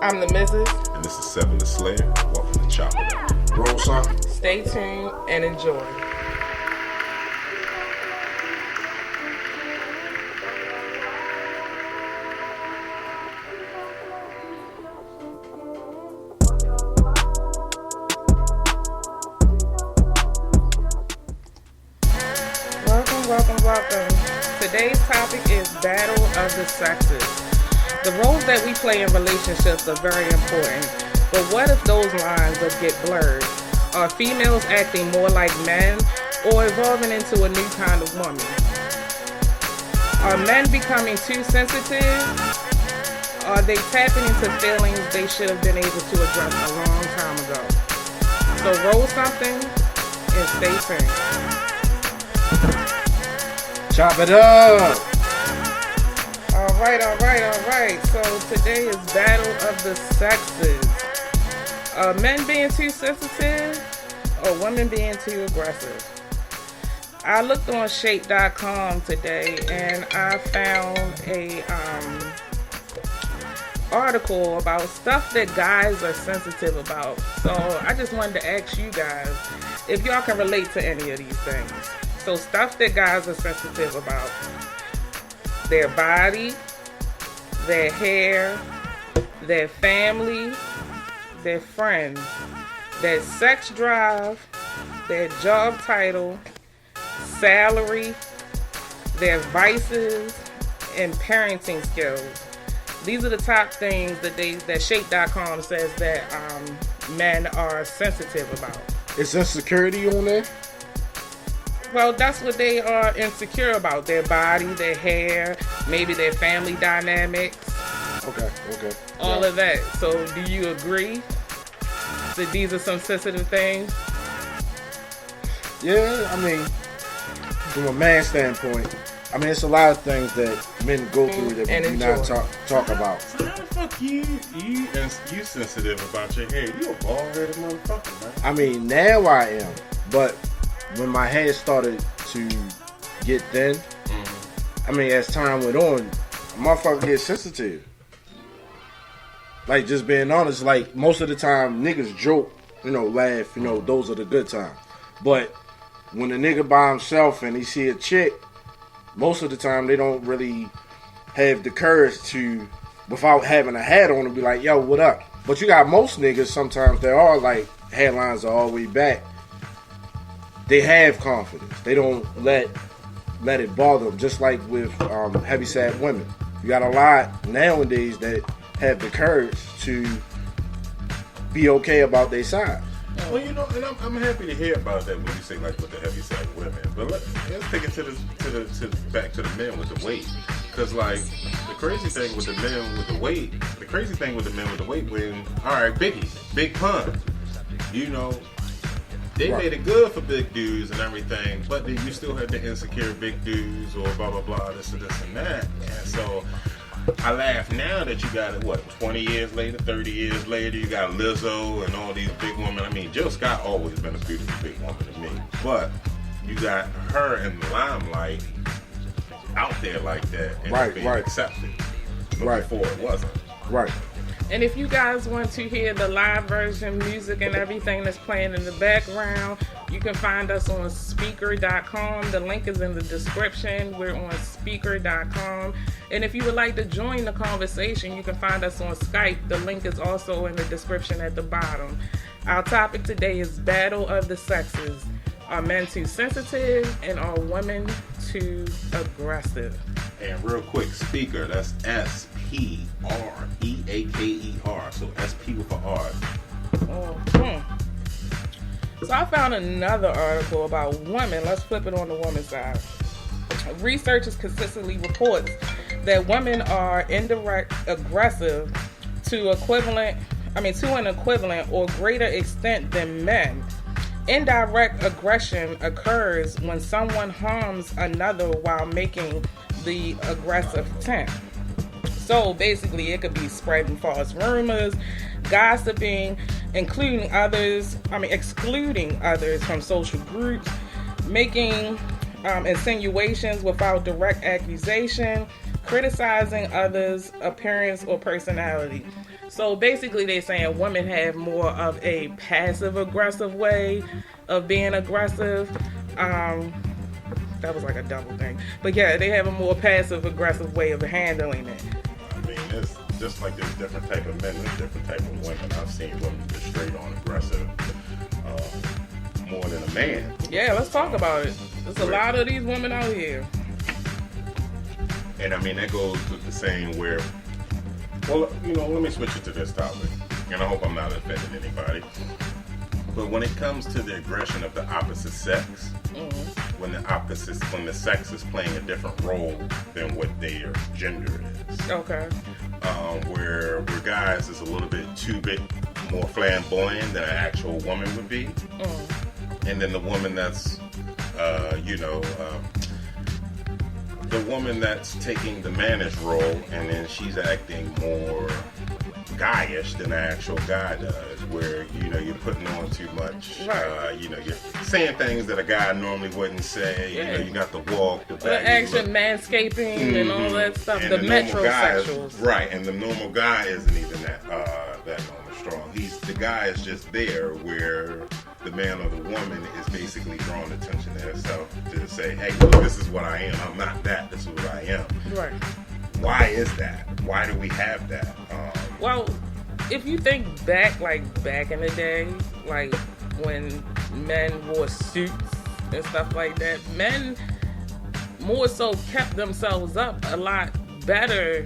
I'm the Mrs. And this is Seven the Slayer. Welcome to Chop It Up. Roll something. Stay tuned and enjoy. Welcome. Today's topic is Battle of the Sexes. The roles that we play in relationships are very important, but what if those lines get blurred? Are females acting more like men or evolving into a new kind of woman? Are men becoming too sensitive? Are they tapping into feelings they should have been able to address a long time ago? So roll something and stay tuned. Chop it up. All right. So today is Battle of the Sexes. Men being too sensitive or women being too aggressive? I looked on shape.com today and I found a article about stuff that guys are sensitive about. So I just wanted to ask you guys if y'all can relate to any of these things. So stuff that guys are sensitive about: their body, their hair, their family, their friends, their sex drive, their job title, salary, their vices, and parenting skills. These are the top things that Shape.com says that men are sensitive about. Is insecurity on there? Well, that's what they are insecure about. Their body, their hair, maybe their family dynamics. Okay. All of that. So do you agree that these are some sensitive things? Yeah, I mean, from a man's standpoint, I mean, it's a lot of things that men go through that we do not talk about. So how the fuck you sensitive about your hair? You a bald-headed motherfucker, man. I mean, now I am, but when my hair started to get thin, I mean, as time went on, motherfucker get sensitive. Like, just being honest, like, most of the time, niggas joke, laugh, those are the good times. But when a nigga by himself and he see a chick, most of the time, they don't really have the courage to, without having a hat on, and be like, yo, what up? But you got most niggas, sometimes they are like, hairlines are all the way back. They have confidence. They don't let it bother them. Just like with heavyset women, you got a lot nowadays that have the courage to be okay about their size. Well, and I'm happy to hear about that when you say like with the heavyset women. But let's take it back to the men with the weight, because like the crazy thing with the men with the weight, when all right, Big Pun, They made it good for big dudes and everything, but then you still had the insecure big dudes or blah, blah, blah, this and that. And so I laugh now that you got it, 20 years later, 30 years later, you got Lizzo and all these big women. I mean, Jill Scott always been a beautiful big woman to me, but you got her in the limelight out there like that and being accepted. But before it wasn't. Right. And if you guys want to hear the live version music and everything that's playing in the background, you can find us on Spreaker.com. The link is in the description. We're on Spreaker.com. And if you would like to join the conversation, you can find us on Skype. The link is also in the description at the bottom. Our topic today is Battle of the Sexes. Are men too sensitive and are women too aggressive? And real quick, Speaker, that's SPREAKER, so SP with an R. So I found another article about women. Let's flip it on the woman's side. Researchers consistently reports that women are indirect aggressive to an equivalent or greater extent than men. Indirect aggression occurs when someone harms another while making the aggressive intent. So basically, it could be spreading false rumors, gossiping, excluding others from social groups, making insinuations without direct accusation, criticizing others' appearance or personality. So basically, they're saying women have more of a passive aggressive way of being aggressive. That was like a double thing, but yeah, they have a more passive aggressive way of handling it. I mean, it's just like there's different type of men, there's different type of women. I've seen women just straight on aggressive, more than a man. Yeah, let's talk about it. There's a lot of these women out here. And I mean, that goes with the saying where, well, you know, let me switch it to this topic, and I hope I'm not offending anybody. But when it comes to the aggression of the opposite sex, when the sex is playing a different role than what their gender is, Okay. where guys is a little bit too bit more flamboyant than an actual woman would be, and then the woman that's, the woman that's taking the mannish role, and then she's acting more guyish than the actual guy does, where, you know, you're putting on too much, Right. you know, you're saying things that a guy normally wouldn't say, Yeah. you know, you got the walk, the The back, action, manscaping, and all that stuff. and The normal guy is- metrosexuals. right, and the normal guy isn't even that normal strong. The guy is just there, where the man or the woman is basically drawing attention to herself to say, hey, look, this is what I am. I'm not that. This is what I am. Right. Why is that? Why do we have that? Well, if you think back, like back in the day, like when men wore suits and stuff like that, men more so kept themselves up a lot better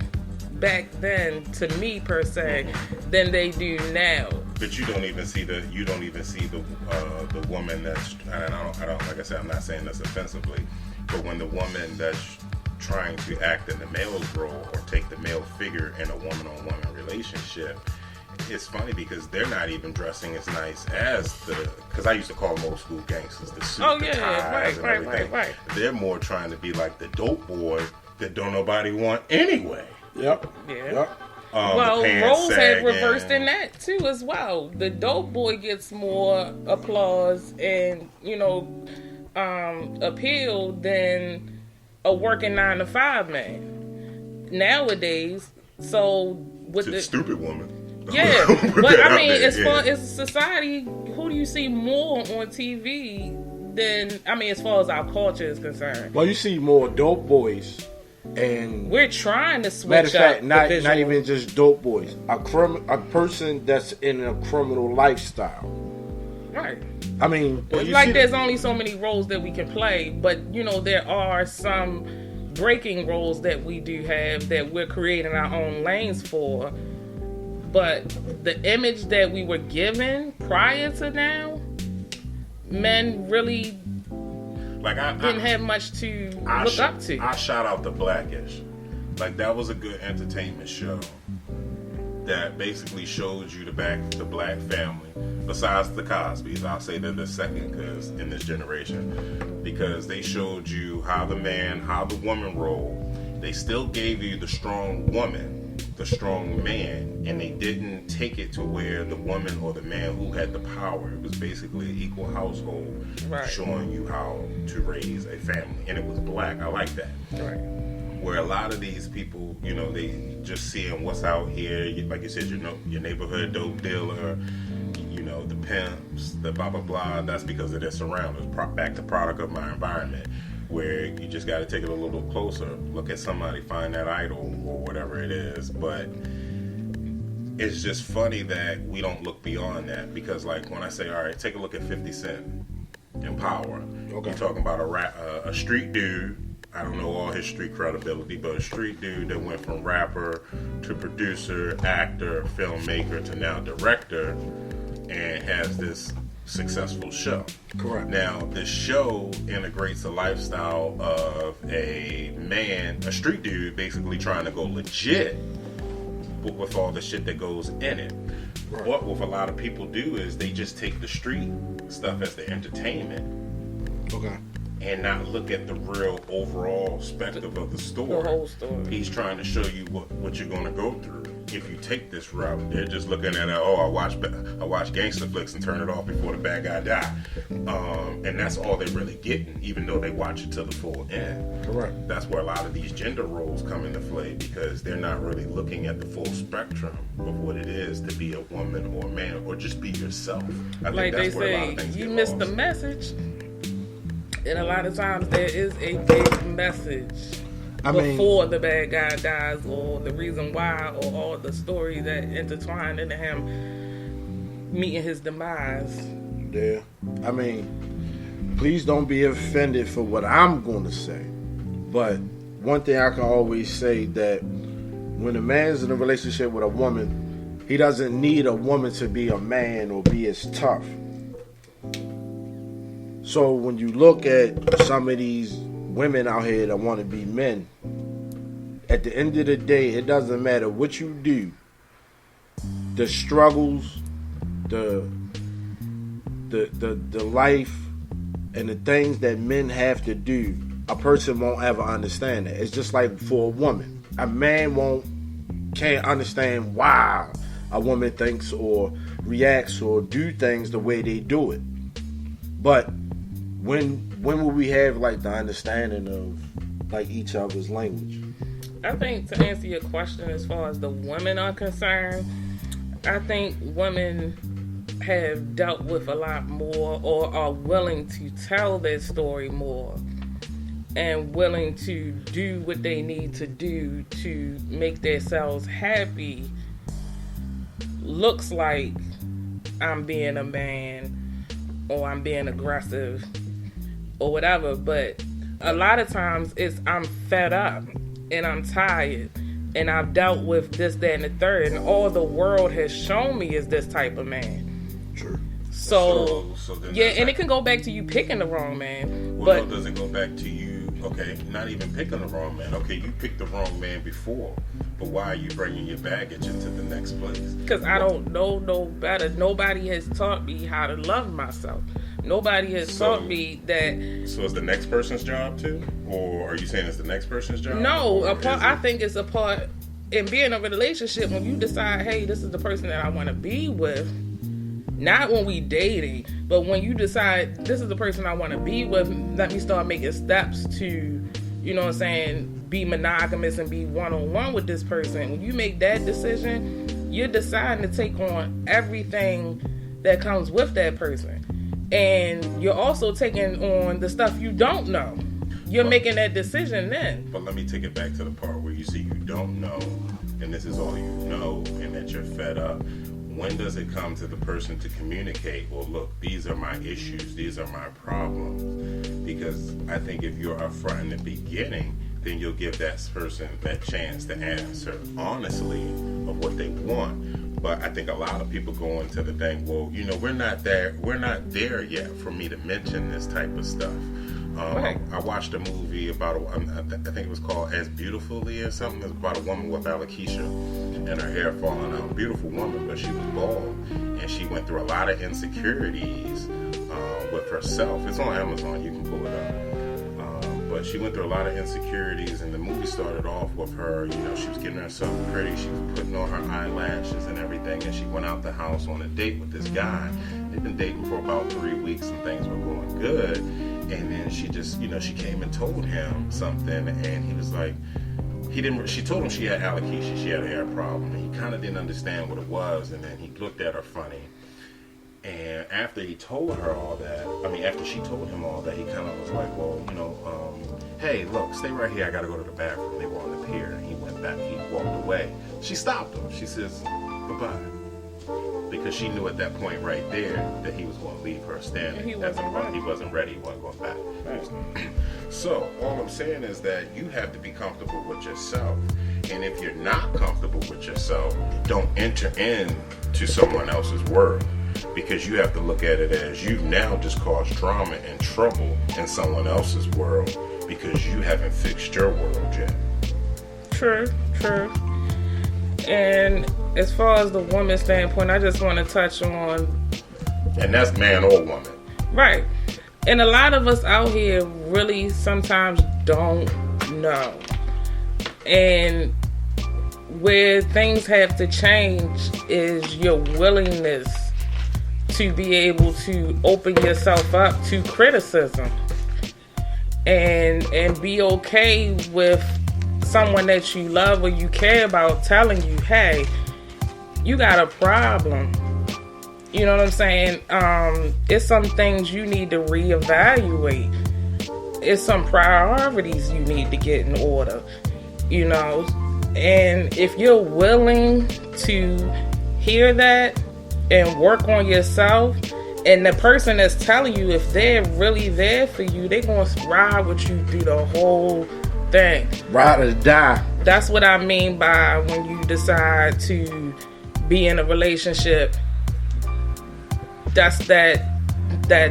back then, to me per se, than they do now. But you don't even see the woman that's, and I don't like I said, I'm not saying this offensively, but when the woman that's trying to act in the male's role or take the male figure in a woman-on-woman relationship, it's funny because they're not even dressing as nice as because I used to call them old school gangsters, the suit, the ties, and everything. Right. They're more trying to be like the dope boy that don't nobody want anyway. Yep. Yeah. Yep. Well, the pants roles have sagging. reversed in that too as well. The dope boy gets more applause and, you know, appeal than a working 9-to-5 man nowadays. So with To the stupid woman. yeah, Put but that I out mean, there, as yeah. far as society, who do you see more on TV than, I mean, as far as our culture is concerned? Well, you see more dope boys, and We're trying to switch matter of fact, up not the visual. even just dope boys. A person that's in a criminal lifestyle. Right. I mean, It's you like see- there's only so many roles that we can play, but you know there are some breaking roles that we do have that we're creating our own lanes for. But the image that we were given prior to now, men really Like didn't have much to look up to. I shout out the Blackish. Like that was a good entertainment show that basically showed you the black family. Besides the Cosbys, I'll say they're the second because in this generation, because they showed you how the woman role. They still gave you the strong woman, the strong man, and they didn't take it to where the woman or the man who had the power. It was basically an equal household, Right. showing you how to raise a family, and it was black. I like that. Right. Where a lot of these people, you know, they just seeing what's out here, like you said, your neighborhood dope dealer, you know, the pimps, the blah blah blah. That's because of their surroundings. Back to product of my environment, where you just got to take it a little closer, look at somebody, find that idol or whatever it is. But it's just funny that we don't look beyond that, because like when I say, all right, take a look at 50 Cent in Power. Okay. You're talking about a street dude. I don't know all his street credibility, but a street dude that went from rapper to producer, actor, filmmaker to now director, and has this successful show. Correct. Now, this show integrates the lifestyle of a street dude, basically trying to go legit, but with all the shit that goes in it. Right. What a lot of people do is they just take the street stuff as the entertainment Okay. and not look at the real overall spectrum of the story. The whole story. He's trying to show you what you're going to go through. if you take this route, they're just looking at it, oh, I watch gangster flicks and turn it off before the bad guy die. And that's all they're really getting, even though they watch it to the full end. Correct. That's where a lot of these gender roles come into play, because they're not really looking at the full spectrum of what it is to be a woman or a man, or just be yourself. I Like think they that's where a lot say, of things you get missed the lost. message. And a lot of times there is a big message before the bad guy dies, or the reason why, or all the stories that intertwine into him meeting his demise. Yeah. I mean, please don't be offended for what I'm going to say. But one thing I can always say, that when a man's in a relationship with a woman, he doesn't need a woman to be a man or be as tough. So when you look at some of these women out here that want to be men, at the end of the day, it doesn't matter what you do. The struggles, the life, and the things that men have to do, a person won't ever understand it. It's just like for a woman. A man can't understand why a woman thinks or reacts or do things the way they do it. But when will we have like the understanding of like each other's language? I think, to answer your question as far as the women are concerned, I think women have dealt with a lot more, or are willing to tell their story more, and willing to do what they need to do to make themselves happy. Looks like I'm being a man, or I'm being aggressive, or whatever, but a lot of times it's I'm fed up and I'm tired and I've dealt with this, that, and the third, and all the world has shown me is this type of man. True. So then yeah, and it can go back to you picking the wrong man. Well, But no, does it go back to you? Okay, not even picking the wrong man. Okay, you picked the wrong man before, but why are you bringing your baggage into the next place? because I don't know no better. Nobody has taught me how to love myself. Nobody has taught me that. So is the next person's job too, or are you saying it's the next person's job? No, Or is I it- think it's a part in being in a relationship when you decide, hey, this is the person that I want to be with. Not when we dating, but when you decide this is the person I want to be with, let me start making steps to, you know what I'm saying, be monogamous and be one-on-one with this person. When you make that decision, you're deciding to take on everything that comes with that person. And you're also taking on the stuff you don't know. You're making that decision then. But let me take it back to the part where you see you don't know, and this is all you know, and that you're fed up. When does it come to the person to communicate, well, look, these are my issues, these are my problems? Because I think if you're upfront in the beginning, then you'll give that person that chance to answer honestly of what they want. But I think a lot of people go into the thing, well, you know, we're not there yet for me to mention this type of stuff. Right. I watched a movie about, I think it was called As Beautifully or something. It was about a woman with alopecia and her hair falling out. Beautiful woman, but she was bald. And she went through a lot of insecurities with herself. It's on Amazon. You can pull it up. But she went through a lot of insecurities, and the movie started off with her, you know, she was getting herself pretty. She was putting on her eyelashes and everything, and she went out the house on a date with this guy. They'd been dating for about 3 weeks, and things were going good. And then she just, you know, she came and told him something, and he was like, she told him she had alopecia, she had a hair problem, and he kind of didn't understand what it was, and then he looked at her funny. And after he told her all that, after she told him all that, he kind of was like, well, you know, hey, look, stay right here, I gotta go to the bathroom. They were on the pier, and he went back, he walked away. She stopped him, she says, goodbye. Because she knew at that point right there that he was going to leave her standing. He wasn't ready. He wasn't ready, he wasn't going back. Right. So, all I'm saying is that you have to be comfortable with yourself. And if you're not comfortable with yourself, don't enter into someone else's world. Because you have to look at it as you've now just caused drama and trouble in someone else's world because you haven't fixed your world yet. True. And as far as the woman's standpoint, I just want to touch on... And that's man or woman. Right. And a lot of us out here really sometimes don't know. And where things have to change is your willingness to be able to open yourself up to criticism and be okay with someone that you love or you care about telling you, hey, you got a problem. You know what I'm saying? It's some things you need to reevaluate. It's some priorities you need to get in order, you know? And if you're willing to hear that and work on yourself, and the person that's telling you, if they're really there for you, they're going to ride with you through the whole thing. Ride or die. That's what I mean by when you decide to be in a relationship. That's that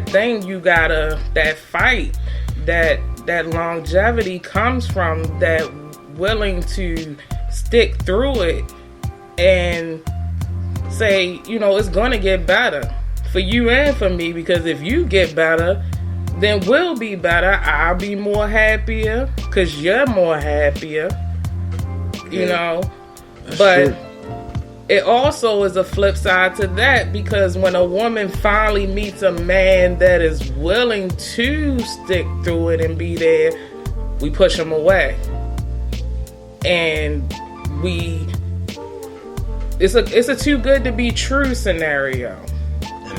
thing you gotta, that fight, that longevity comes from that willing to stick through it and say, you know, it's gonna get better for you and for me, because if you get better, then we'll be better. I'll be more happier because you're more happier, you know. But true. It also is a flip side to that, because when a woman finally meets a man that is willing to stick through it and be there, we push him away. And it's a too good to be true scenario.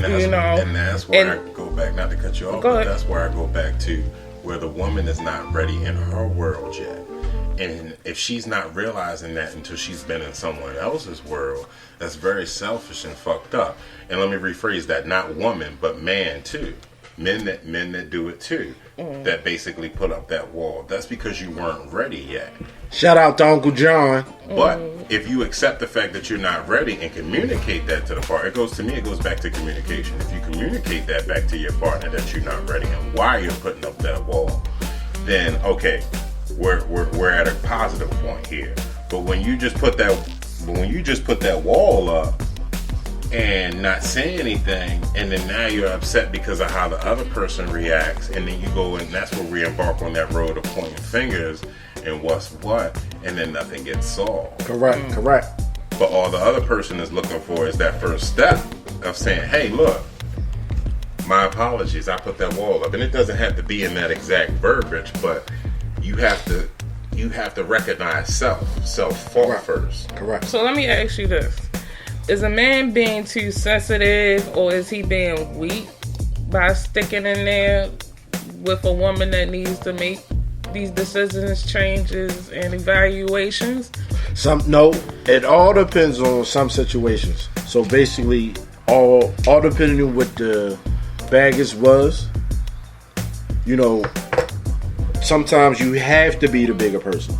And that's where I go back, not to cut you off, but that's where I go back to where the woman is not ready in her world yet. And if she's not realizing that until she's been in someone else's world, that's very selfish and fucked up. And let me rephrase that, not woman, but man too. Men that do it too. That basically put up that wall. That's because you weren't ready yet. Shout out to Uncle John. But if you accept the fact that you're not ready and communicate that to the partner, it goes back to communication. If you communicate that back to your partner that you're not ready and why you're putting up that wall, then okay, we're at a positive point here. But when you just put that wall up and not say anything, and then now you're upset because of how the other person reacts, and then you go, and that's where we embark on that road of pointing fingers and what's what, and then nothing gets solved. Correct. But all the other person is looking for is that first step of saying, hey, look, my apologies, I put that wall up. And it doesn't have to be in that exact verbiage, but you have to recognize self-fault first. Correct. So let me ask you this. Is a man being too sensitive, or is he being weak by sticking in there with a woman that needs to make these decisions, changes, and evaluations? No, it all depends on some situations. So basically, all depending on what the baggage was, you know, sometimes you have to be the bigger person.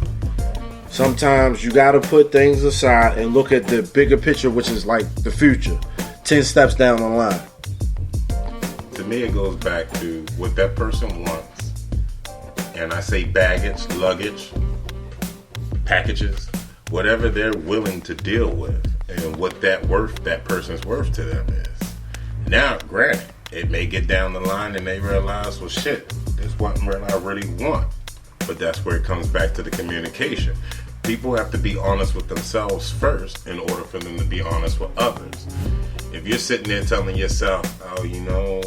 Sometimes you got to put things aside and look at the bigger picture, which is like the future, 10 steps down the line. To me, it goes back to what that person wants. And I say baggage, luggage, packages, whatever they're willing to deal with, and what that person's worth to them is. Now, granted, it may get down the line and they realize, well, shit, this wasn't what I really want. But that's where it comes back to the communication. People have to be honest with themselves first in order for them to be honest with others. If you're sitting there telling yourself, oh, you know,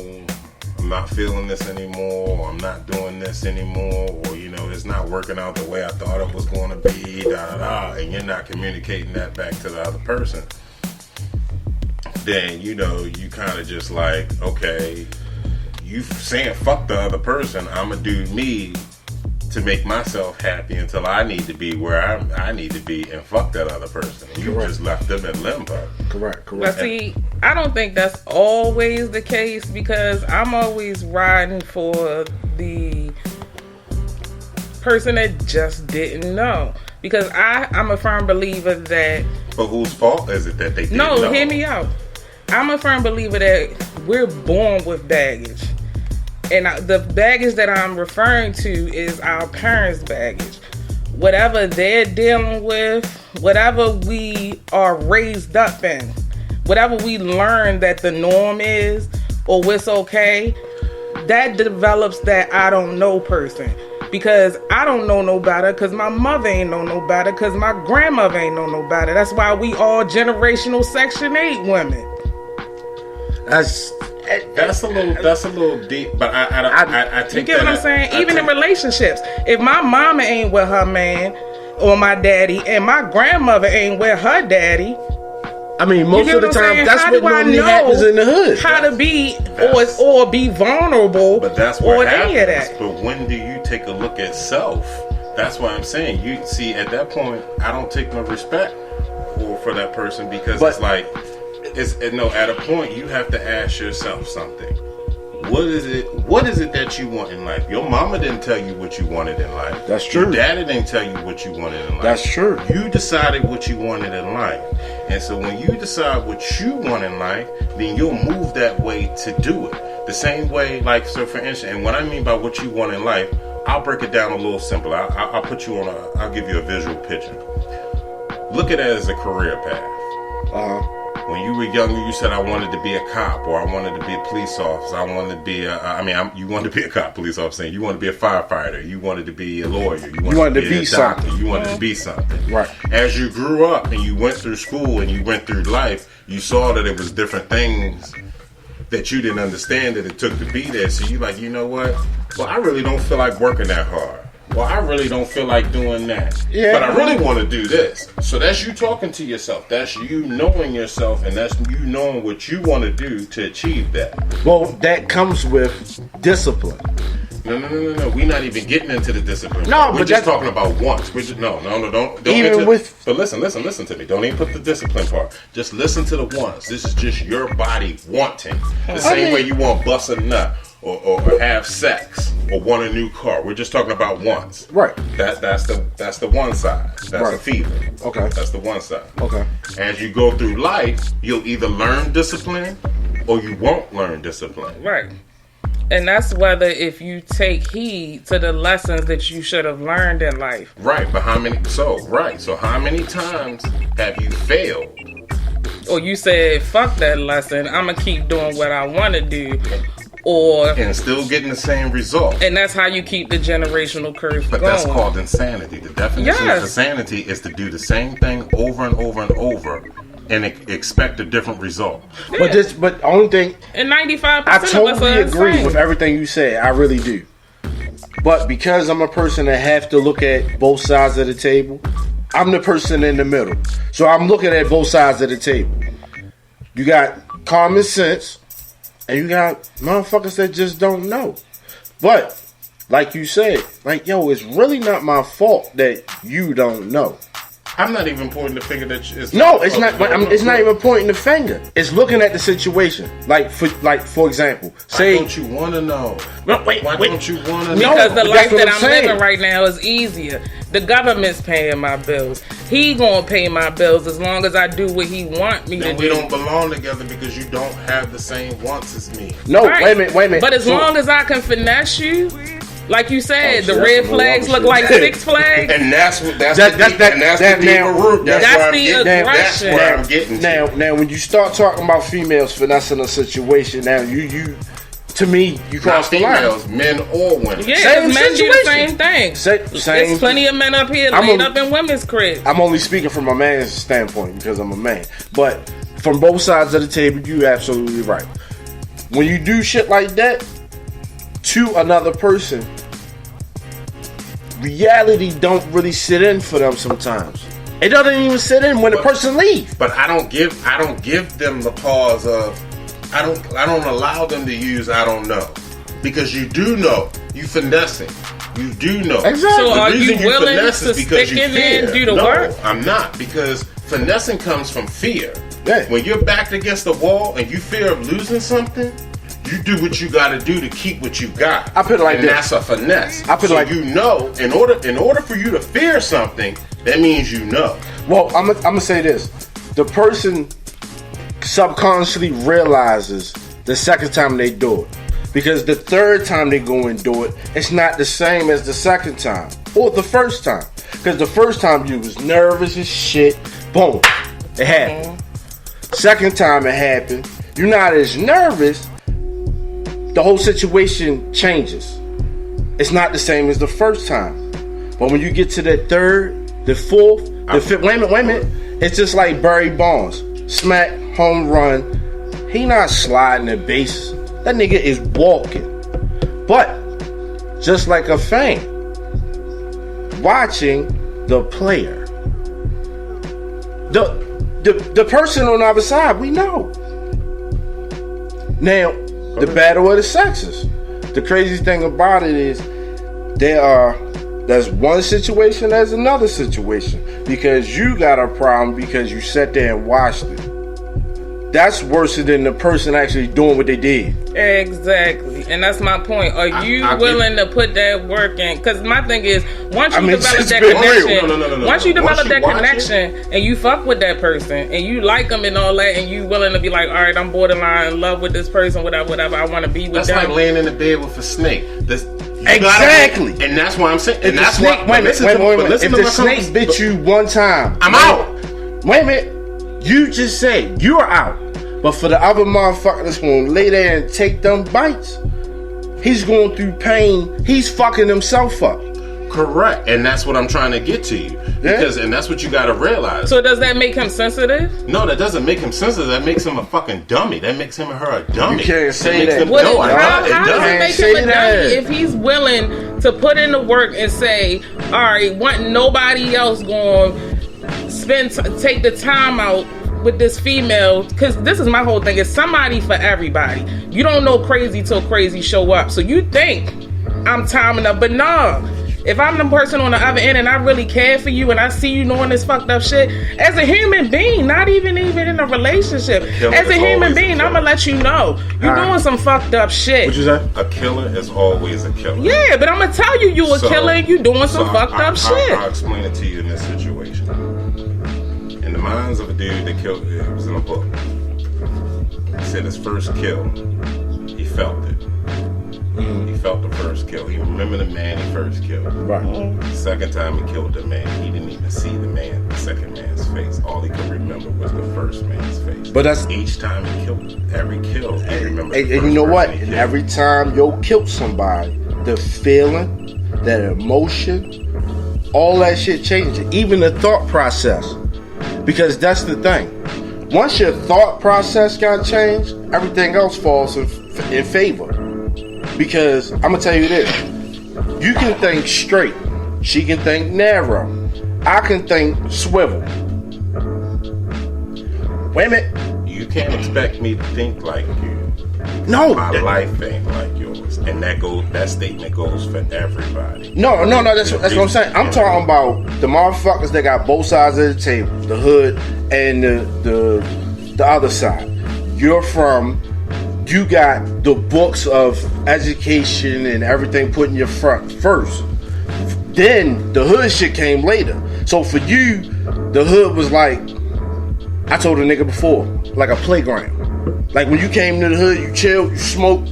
I'm not feeling this anymore, or I'm not doing this anymore, or, you know, it's not working out the way I thought it was going to be, and you're not communicating that back to the other person, then, you know, you kind of just like, okay, you saying fuck the other person, I'm going to do me to make myself happy until I need to be where I need to be, and fuck that other person. You just left them in limbo. Correct. But see, I don't think that's always the case, because I'm always riding for the person that just didn't know. Because I'm a firm believer that... But whose fault is it that they didn't know? No, hear me out. I'm a firm believer that we're born with baggage. And the baggage that I'm referring to is our parents' baggage. Whatever they're dealing with, whatever we are raised up in, whatever we learn that the norm is or what's okay, that develops that I don't know person. because I don't know no better, because my mother ain't know no better, because my grandmother ain't know no better. That's why we all generational Section 8 women. That's a little deep, but I take You get what I'm saying? Even in relationships, if my mama ain't with her man or my daddy, and my grandmother ain't with her daddy, I mean, most of the time, that's what normally happens in the hood. How to be or be vulnerable, but that's what happens. Any of that. But when do you take a look at self? That's why I'm saying. You see, at that point, I don't take no respect for that person, because it's like, at a point you have to ask yourself something. What is it that you want in life? Your mama didn't tell you what you wanted in life. That's true. Your daddy didn't tell you what you wanted in life. That's true. You decided what you wanted in life. And so when you decide what you want in life, then you'll move that way to do it. The same way, like, so for instance, and what I mean by what you want in life, I'll break it down a little simpler. I'll put you on I'll give you a visual picture. Look at it as a career path. When you were younger, you said, I wanted to be a cop, or I wanted to be a police officer. I wanted to be you wanted to be a cop, police officer. You wanted to be a firefighter. You wanted to be a lawyer. You wanted to be something. You wanted to be something. Right. As you grew up and you went through school and you went through life, you saw that it was different things that you didn't understand that it took to be there. So you like, you know what? Well, I really don't feel like working that hard. Well, I really don't feel like doing that. Yeah. But I really want to do this. So that's you talking to yourself. That's you knowing yourself, and that's you knowing what you want to do to achieve that. Well, that comes with discipline. No. We're not even getting into the discipline. No, we're but just talking about wants. We're just, don't. But listen to me. Don't even put the discipline part. Just listen to the wants. This is just your body wanting. The same way you want bust a nut. Or have sex, or want a new car. We're just talking about wants. Right. That's the one side. That's a feeling. Okay. That's the one side. Okay. As you go through life, you'll either learn discipline or you won't learn discipline. Right. And that's whether if you take heed to the lessons that you should have learned in life. Right. But how many? So how many times have you failed? Or you said, fuck that lesson, I'm going to keep doing what I want to do. And still getting the same result. And that's how you keep the generational curse going. But that's called insanity. The definition of insanity is to do the same thing over and over and over and expect a different result. Yeah. But the only thing... And 95% I totally of us are agree insane. with everything you said. I really do. But because I'm a person that have to look at both sides of the table, I'm the person in the middle. So I'm looking at both sides of the table. You got common sense, and you got motherfuckers that just don't know. But, like you said, like, yo, it's really not my fault that you don't know. I'm not even pointing the finger that it's no, it's not. But it's not even pointing the finger. It's looking at the situation. Like for example, say. Why don't you want to know? No, wait. Don't you want to know? Because the life that I'm living right now is easier. The government's paying my bills. He gonna pay my bills as long as I do what he want me to do. We don't belong together because you don't have the same wants as me. No, right. wait a minute. But as long as I can finesse you. Like you said, the red flags look like Six Flags. And that's the deeper root. That's the aggression. That's where I'm getting to. Now, when you start talking about females finessing a situation, now you to me, you cross the line. Females, men or women. Yeah, same men do the same thing. There's plenty of men up here laid up in women's cribs. I'm only speaking from a man's standpoint because I'm a man. But from both sides of the table, you're absolutely right. When you do shit like that to another person, reality don't really sit in for them sometimes. It doesn't even sit in when the person leaves. But I don't give them the pause of I don't allow them to use I don't know. Because you do know. You finessing. You do know. Exactly. So are you willing to stick in there and do the work? I'm not, because finessing comes from fear. Yeah. When you're backed against the wall and you fear of losing something, you do what you got to do to keep what you got. I put it like and this. that's a finesse. I put it like you know, in order for you to fear something, that means you know. Well, I'm gonna say this: the person subconsciously realizes the second time they do it, because the third time they go and do it, it's not the same as the second time or the first time. Because the first time you was nervous as shit, boom, it happened. Second time it happened, you're not as nervous. The whole situation changes. it's not the same as the first time. But when you get to the third, the fourth, the fifth, wait a minute. It's just like Barry Bonds. Smack, home run. He not sliding the base. That nigga is walking. But, just like a fan, watching the player. The person on the other side, we know. Now, the battle of the sexes. The crazy thing about it is, there's one situation, there's another situation. Because you got a problem because you sat there and watched it. That's worse than the person actually doing what they did. Exactly. And that's my point. Are you willing to put that work in? Because my thing is, once you develop that connection, once you develop that connection and you fuck with that person and you like them and all that and you willing to be like, all right, I'm borderline in love with this person, whatever, I want to be with them. That's like laying in the bed with a snake. Exactly. And that's why I'm saying. If the snake, wait a minute. If the snake bit you one time, I'm out. Wait a minute. You just said you're out. But for the other motherfucker that's gonna lay there and take them bites, he's going through pain. He's fucking himself up. Correct. And that's what I'm trying to get to you. And that's what you gotta realize. So does that make him sensitive? No, that doesn't make him sensitive. That makes him a fucking dummy. That makes him or her a dummy. You can't say that. How does it make him a dummy if he's willing to put in the work and say, all right, nobody else going take the time out with this female? Because this is my whole thing. It's somebody for everybody. You don't know crazy till crazy show up. So you think I'm timing up, but no. If I'm the person on the other end and I really care for you and I see you doing this fucked up shit, as a human being, not even in a relationship, as a human being, I'm gonna let you know you're doing some fucked up shit. What you say? A killer is always a killer. Yeah, but I'm gonna tell you a killer and you doing some fucked up shit. I'll explain it to you in this situation. In the minds of a dude that killed, it was in a book. He said his first kill, he felt it. He felt the first kill. He remembered the man he first killed. Right. The second time he killed the man, he didn't even see the second man's face. All he could remember was the first man's face. But that's each time he killed, every kill, he remembered. And you know what? And every time you killed somebody, the feeling, that emotion, all that shit changes. Even the thought process. Because that's the thing. Once your thought process got changed, everything else falls in favor. Because I'm gonna tell you this: you can think straight, she can think narrow, I can think swivel. Wait a minute. You can't expect me to think like you. No, my life ain't like yours, and that statement goes for everybody. No. That's what I'm saying. I'm talking about the motherfuckers that got both sides of the table, the hood and the other side. You got the books of education and everything put in your front first. Then the hood shit came later. So for you, the hood was like, I told a nigga before, like a playground. Like when you came to the hood, you chilled, you smoked,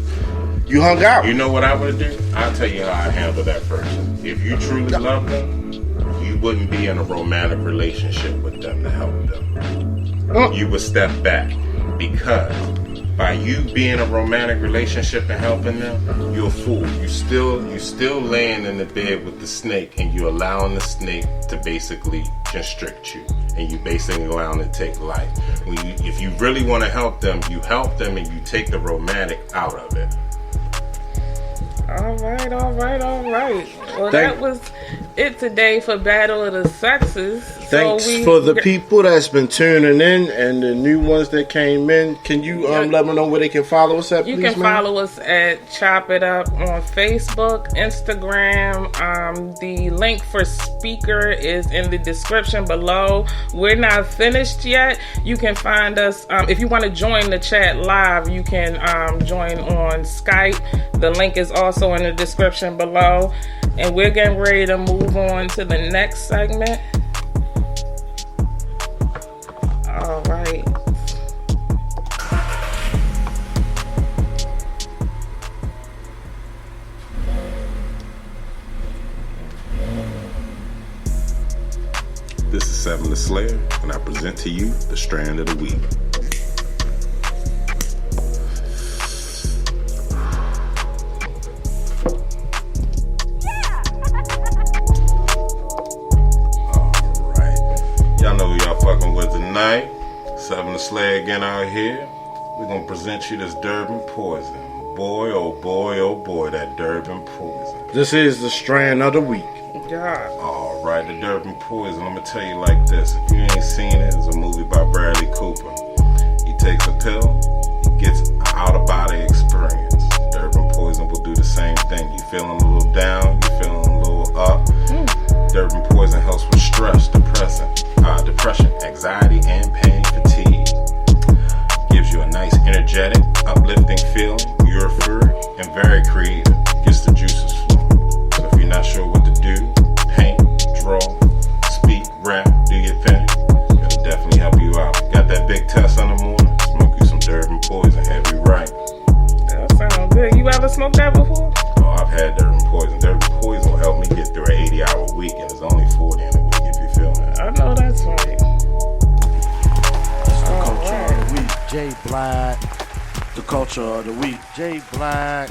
you hung out. You know what I would do? I'll tell you how I handle that person. If you truly love them, you wouldn't be in a romantic relationship with them to help them. You would step back, because by you being in a romantic relationship and helping them, you're a fool. You still laying in the bed with the snake, and you're allowing the snake to basically constrict you, and you basically allowing it to take life. If you really want to help them, you help them and you take the romantic out of it. All right. Well, that was it today for Battle of the Sexes. Thanks for the people that's been tuning in and the new ones that came in. Can you let them know where they can follow us at, please, man? You can follow us at Chop It Up on Facebook, Instagram. The link for speaker is in the description below. We're not finished yet. You can find us, if you want to join the chat live, you can join on Skype. The link is also in the description below. And we're getting ready to move on to the next segment. All right. This is Seven the Slayer, and I present to you the strand of the week. tonight, 7 the Slay again out here. We're going to present you this Durban Poison. Boy, oh boy, that Durban Poison. This is the strand of the week. God. Alright, the Durban Poison, I'm going to tell you like this. If you ain't seen it, it's a movie by Bradley Cooper. He takes a pill, he gets an out-of-body experience. Durban Poison will do the same thing. You feeling a little down, you feeling a little up. Durban Poison helps with stress, depression, anxiety, and pain, fatigue. Gives you a nice, energetic, uplifting feeling. You're free and very creative. Gets the juices flowing. So if you're not sure what to do, paint, draw, speak, rap, do your thing. It'll definitely help you out. Got that big test in the morning? Smoke you some Durban Poison, have you right. That sounds good. You ever smoked that before? Oh, I've had Durban Poison. Durban Poison will help me get through an 80-hour week, and it's only 40 in a week if you feel me. I know that's right. It's the culture of the week. Jay Black. The culture of the week. Jay Black.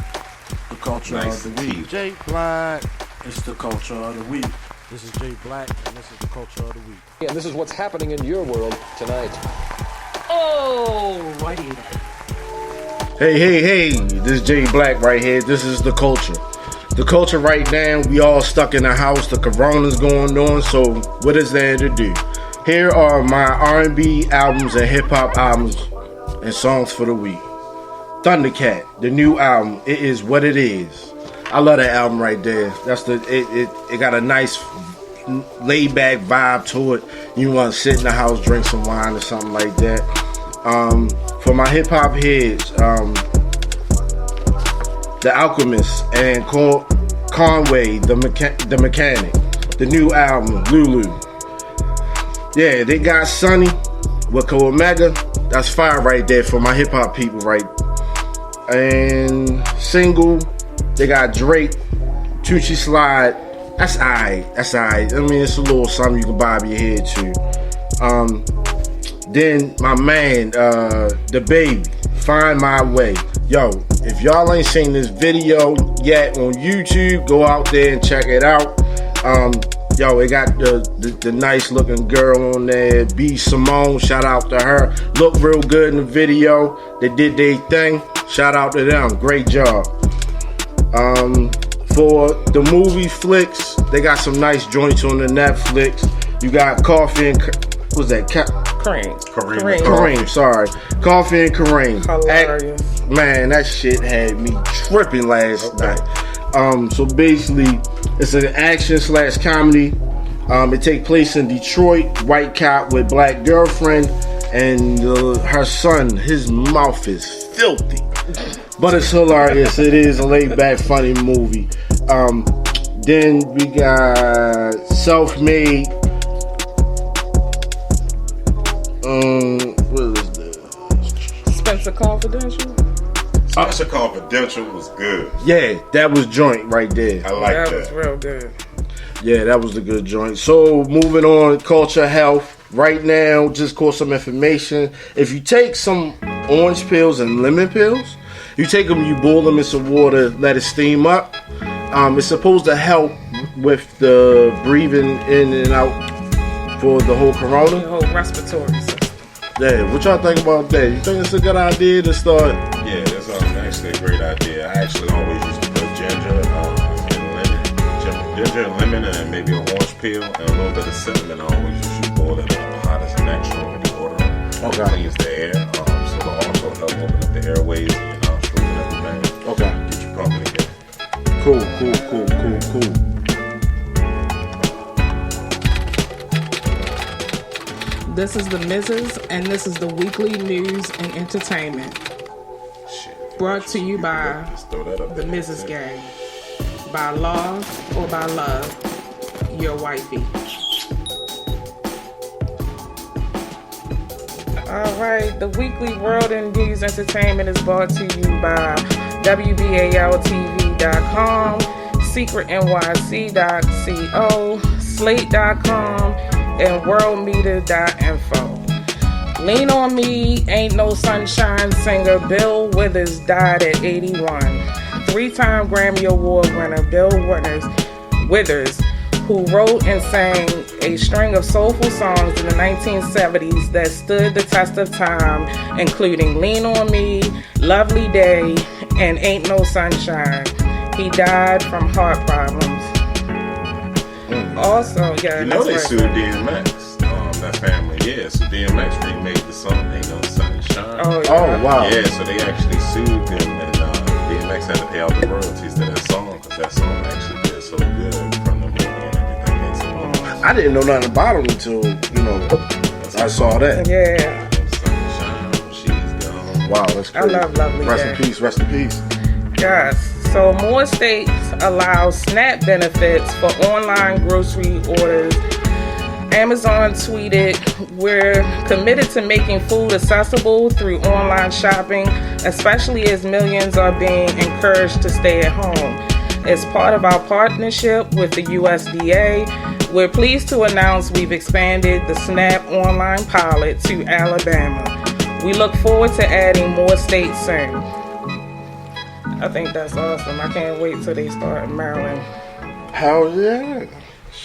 The culture Nice of the week. teeth. Jay Black. It's the culture of the week. This is Jay Black, and this is the culture of the week. And this is what's happening in your world tonight. Alrighty. Hey, this is Jay Black right here. This is the culture. The culture right now, we all stuck in the house. The corona's going on, so what is there to do? Here are my R&B albums and hip-hop albums and songs for the week. Thundercat, the new album, it is what it is. I love that album right there. That's it got a nice laid-back vibe to it. You want to sit in the house, drink some wine or something like that. For my hip hop heads, The Alchemist and Conway, the Mechanic, the new album, Lulu. Yeah, they got Sonny with Omega. That's fire right there for my hip hop people, right? And single, they got Drake, Tucci Slide. That's alright. I mean, it's a little something you can bob your head to. Then my man, the baby, Find My Way. Yo, if y'all ain't seen this video yet on YouTube, go out there and check it out. Yo, it got the nice looking girl on there, B Simone. Shout out to her. Look real good in the video. They did their thing. Shout out to them. Great job. For the movie flicks, they got some nice joints on the Netflix. You got Coffee and what's that? Kareem, sorry. Coffee and Kareem. Hilarious. Man, that shit had me tripping last night. So basically, it's an action / comedy. It takes place in Detroit. White cop with black girlfriend, and her son. His mouth is filthy, but it's hilarious. It is a laid back, funny movie. Then we got Self-Made. What is this? Spencer Confidential. Spencer Confidential was good. Yeah, that was joint right there. I like That that. was real good. Yeah, that was a good joint. So moving on, culture health. Right now, just call some information. If you take some orange pills and lemon pills, you take them, you boil them in some water, let it steam up. It's supposed to help with the breathing in and out for the whole corona. The whole respiratory system. Yeah, what y'all think about that? You think it's a good idea to start? Yeah, that's actually a great idea. I actually always used to put ginger and lemon, and maybe an orange peel and a little bit of cinnamon. I always used to boil it up hot as natural water. Okay. It cleans the air, so it'll also help open up the airways and your nostrils and everything. Okay. Get you pumping again. Cool. This is the Mrs. and this is the weekly news and entertainment. Shit. Brought to you by Just throw that up the there. Mrs. Gang. By law or by love, your wifey. Alright, the weekly World and News Entertainment is brought to you by WBALTV.com, SecretNYC.co, Slate.com, and WorldMedia.info. Lean on Me, Ain't No Sunshine singer Bill Withers died at 81. 3-time Grammy Award winner Bill Withers who wrote and sang a string of soulful songs in the 1970s that stood the test of time, including Lean on Me, Lovely Day, and Ain't No Sunshine. He died from heart problems. Also, yeah, You know they that's sued right. DMX, that family. Yeah, so DMX remade the song Ain't No Sunshine. Oh, Oh, yeah. wow. Yeah, so they actually sued them, and DMX had to pay out the royalties to that song because that song actually did so good from the movie and everything. And so, I didn't know nothing about him until, you know, I saw that. Yeah. Sunshine, she's gone. Wow, that's I crazy. love Lovely Rest Day. in peace, rest in peace. Yes. So more states allow SNAP benefits for online grocery orders. Amazon tweeted, "We're committed to making food accessible through online shopping, especially as millions are being encouraged to stay at home. As part of our partnership with the USDA, we're pleased to announce we've expanded the SNAP online pilot to Alabama. We look forward to adding more states soon." I think that's awesome. I can't wait till they start in Maryland. Hell yeah.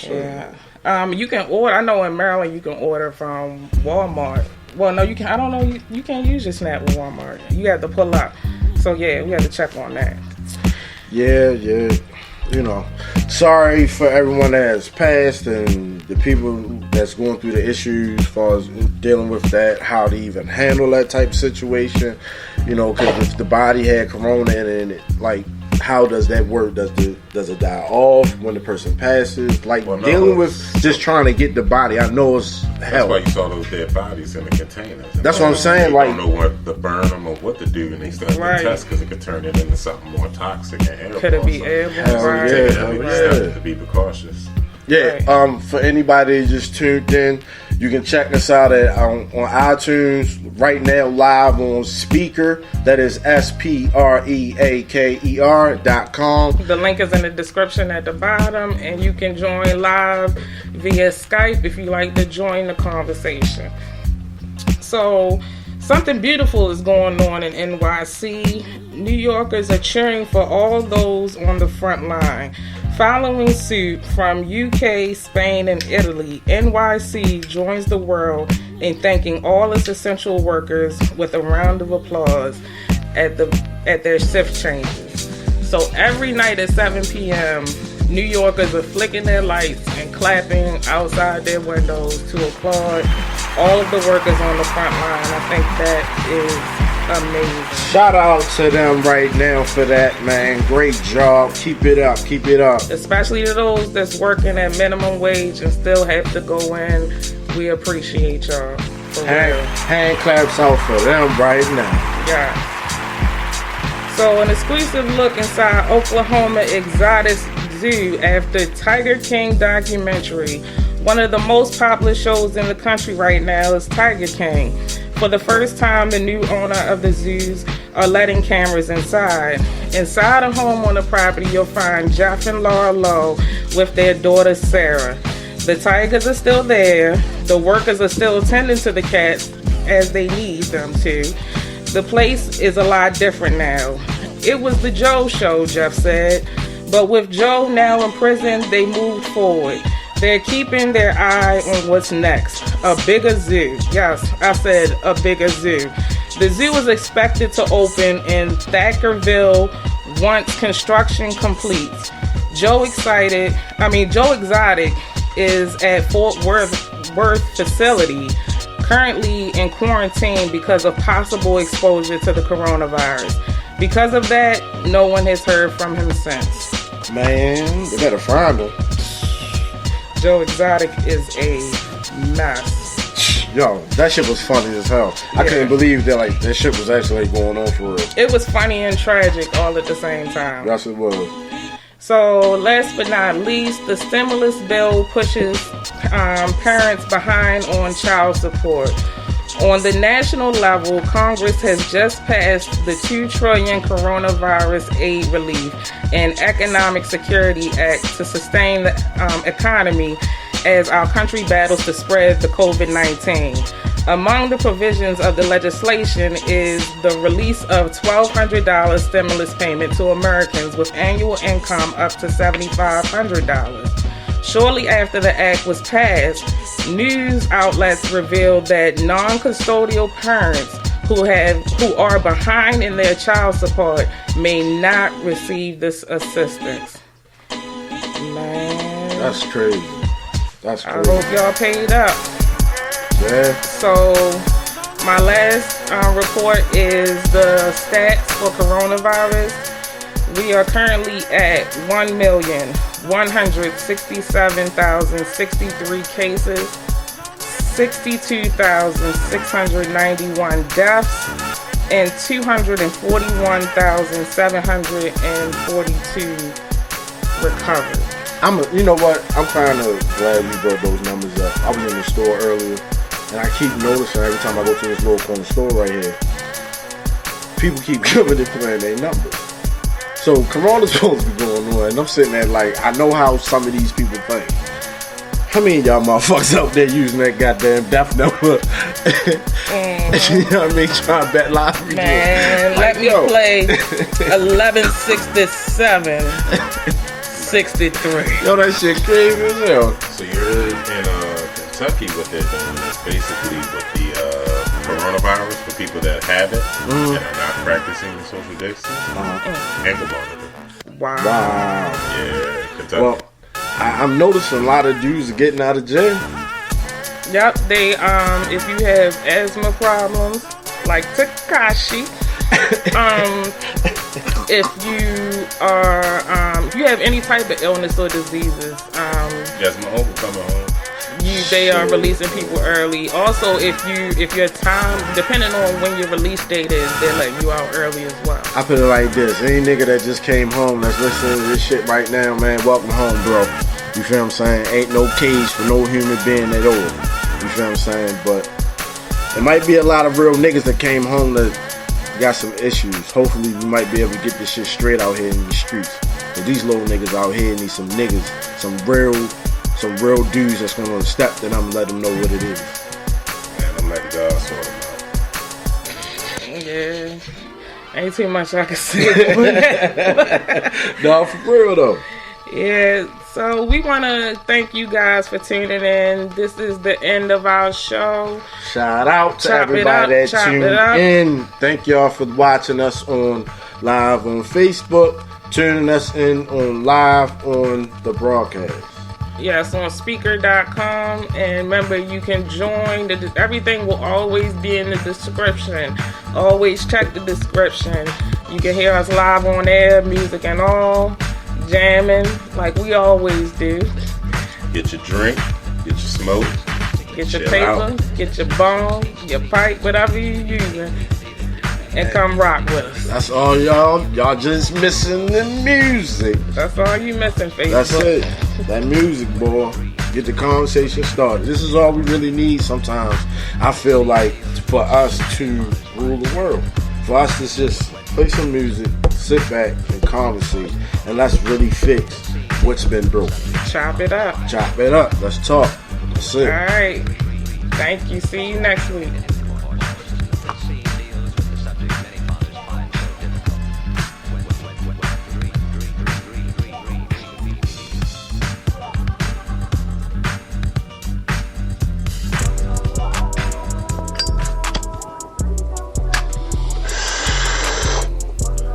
Yeah. You can order. I know in Maryland you can order from Walmart. Well, no, you can. I don't know. You can't use your SNAP with Walmart. You have to pull up. So yeah, we have to check on that. Yeah. You know, sorry for everyone that has passed and the people that's going through the issues as far as dealing with that, how to even handle that type of situation. You know, because if the body had corona in it, like, how does that work? Does it die off when the person passes? Like, Well, no. dealing with just trying to get the body, I know it's That's hell. why you saw those dead bodies in the containers. That's what I'm saying, They like- don't know what to burn them or what to do, and they start Right. to test because it could turn it into something more toxic and airborne. Could it be So airborne? Hell Right. yeah, take hell every yeah. step to be precautious. Yeah, Right. for anybody that just tuned in, you can check us out on iTunes right now, live on Speaker. That is SPREAKER.com. The link is in the description at the bottom, and you can join live via Skype if you like to join the conversation. So, something beautiful is going on in NYC. New Yorkers are cheering for all those on the front line. Following suit from UK, Spain, and Italy, NYC joins the world in thanking all its essential workers with a round of applause at their shift changes. So every night at 7 p.m., New Yorkers are flicking their lights and clapping outside their windows to applaud all of the workers on the front line. I think that is amazing. Shout out to them right now for that, man. Great job. Keep it up. Keep it up. Especially to those that's working at minimum wage and still have to go in. We appreciate y'all. For real. Hand claps out for them right now. Yeah. So an exclusive look inside Oklahoma Exotic Zoo after Tiger King documentary. One of the most popular shows in the country right now is Tiger King. For the first time, the new owner of the zoos are letting cameras inside. Inside a home on the property, you'll find Jeff and Laura Lowe with their daughter Sarah. The tigers are still there. The workers are still attending to the cats as they need them to. The place is a lot different now. It was the Joe show, Jeff said. But with Joe now in prison, they moved forward. They're keeping their eye on what's next. A bigger zoo. Yes, I said a bigger zoo. The zoo is expected to open in Thackerville once construction completes. Joe Exotic is at Fort Worth facility, currently in quarantine because of possible exposure to the coronavirus. Because of that, no one has heard from him since. Man, they better find them. Joe Exotic is a mess. Yo, that shit was funny as hell. I Yeah. couldn't believe that that shit was actually going on for real. It was funny and tragic all at the same time. Yes, it was. So, last but not least, the stimulus bill pushes parents behind on child support. On the national level, Congress has just passed the $2 trillion Coronavirus Aid Relief and Economic Security Act to sustain the economy as our country battles to spread the COVID-19. Among the provisions of the legislation is the release of $1,200 stimulus payment to Americans with annual income up to $7,500. Shortly after the act was passed, news outlets revealed that non-custodial parents who are behind in their child support may not receive this assistance. Man, That's crazy. That's I crazy. hope y'all paid up. Yeah. So my last report is the stats for coronavirus. We are currently at 1,167,063 cases, 62,691 deaths, and 241,742 recovered. You know what? I'm kind of glad you brought those numbers up. I was in the store earlier, and I keep noticing every time I go to this little corner store right here, people keep coming and playing their numbers. So Corona's supposed to be going on, and I'm sitting there like, I know how some of these people think. How many of y'all motherfuckers out there using that goddamn death number? You know what I mean? Trying to bet lottery. Man, let me play 1167. 63. Yo, that shit crazy as hell. So you're in Kentucky, what they're doing is basically with the coronavirus for people that have it and are not practicing the social distancing. Ankle monitor. Wow. Yeah, Kentucky. Well, I'm noticing a lot of dudes are getting out of jail. Yep, they if you have asthma problems, like Takashi, if you are if you have any type of illness or diseases, Yes, my uncle coming home. they are releasing people early. Also, if your time, depending on when your release date is, they're letting you out early as well. I put it like this: any nigga that just came home that's listening to this shit right now, man, welcome home, bro. You feel what I'm saying? Ain't no cage for no human being at all. You feel what I'm saying? But there might be a lot of real niggas that came home that got some issues. Hopefully we might be able to get this shit straight out here in the streets. But these little niggas out here need some niggas, some real dudes that's gonna step to them and let them know what it is. Man, I'm letting God sort them out. Yeah, ain't too much I can say about that. No, for real though. Yeah, so we want to thank you guys for tuning in. This is the end of our show. Shout out to Chop it everybody up, that chop tuned it up. in. Thank y'all for watching us on live on Facebook, tuning us in on live on the broadcast. Yes, on speaker.com. And remember, you can join. Everything will always be in the description. Always check the description. You can hear us live on air, music and all, jamming like we always do. Get your drink, get your smoke, Get your chill paper, out. get your bone, your pipe, whatever you're using, and come rock with us. That's all y'all. Y'all just missing the music. That's all you missing, Facebook. That's it. That music, boy. Get the conversation started. This is all we really need sometimes. I feel like for us to rule the world. For us to just play some music, sit back and conversate, and let's really fix what's been broken. Chop it up. Chop it up. Let's talk. That's it. All right. Thank you. See you next week.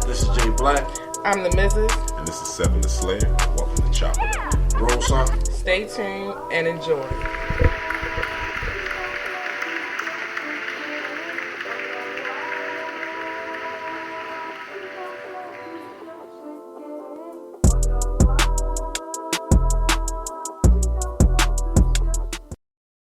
This is Jay Black. I'm the Mrs. And this is Seven the Slayer. Welcome to Chop It Up. Roll son. Stay tuned and enjoy.